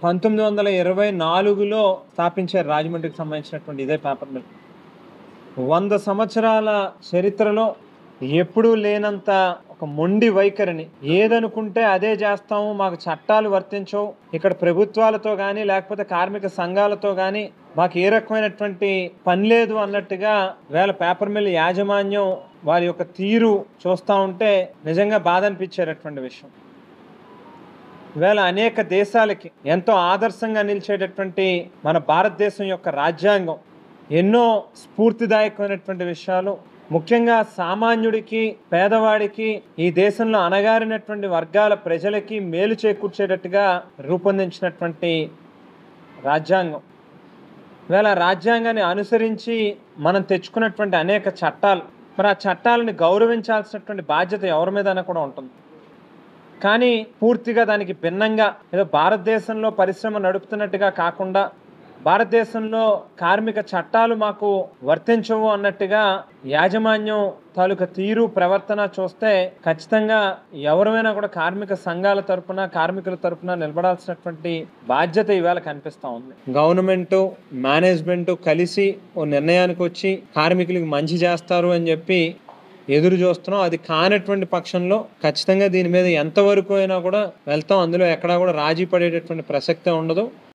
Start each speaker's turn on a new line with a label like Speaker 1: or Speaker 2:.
Speaker 1: 1924లో స్థాపించారు రాజమండ్రికి సంబంధించినటువంటి ఇదే పేపర్ మిల్. 100 సంవత్సరాల చరిత్రలో ఎప్పుడూ లేనంత ఒక మొండి వైఖరిని, ఏదనుకుంటే అదే చేస్తాము, మాకు చట్టాలు వర్తించవు, ఇక్కడ ప్రభుత్వాలతో కానీ లేకపోతే కార్మిక సంఘాలతో కానీ మాకు ఏ రకమైనటువంటి పని లేదు అన్నట్టుగా వేళ పేపర్ మిల్ యాజమాన్యం వారి యొక్క తీరు చూస్తూ ఉంటే నిజంగా బాధ అనిపించేటటువంటి విషయం. వేళ అనేక దేశాలకి ఎంతో ఆదర్శంగా నిలిచేటటువంటి మన భారతదేశం యొక్క రాజ్యాంగం ఎన్నో స్ఫూర్తిదాయకమైనటువంటి విషయాలు, ముఖ్యంగా సామాన్యుడికి, పేదవాడికి, ఈ దేశంలో అణగారినటువంటి వర్గాల ప్రజలకి మేలు చేకూర్చేటట్టుగా రూపొందించినటువంటి రాజ్యాంగం. వేళ రాజ్యాంగాన్ని అనుసరించి మనం తెచ్చుకున్నటువంటి అనేక చట్టాలు, మరి ఆ చట్టాలను గౌరవించాల్సినటువంటి బాధ్యత ఎవరి మీద కూడా ఉంటుంది. కానీ పూర్తిగా దానికి భిన్నంగా ఏదో భారతదేశంలో పరిశ్రమ నడుపుతున్నట్టుగా కాకుండా, భారతదేశంలో కార్మిక చట్టాలు మాకు వర్తించవు అన్నట్టుగా యాజమాన్యం తాలూకా తీరు, ప్రవర్తన చూస్తే ఖచ్చితంగా ఎవరైనా కూడా కార్మిక సంఘాల తరపున, కార్మికుల తరపున నిలబడాల్సినటువంటి బాధ్యత ఈవేళ కనిపిస్తూ ఉంది. గవర్నమెంటు, మేనేజ్మెంటు కలిసి ఓ నిర్ణయానికి వచ్చి కార్మికులకి మంచి చేస్తారు అని చెప్పి ఎదురు చూస్తున్నాం. అది కానటువంటి పక్షంలో ఖచ్చితంగా దీని మీద ఎంతవరకు అయినా కూడా వెళ్తాం. అందులో ఎక్కడా కూడా రాజీ పడేటటువంటి ప్రసక్తే ఉండదు.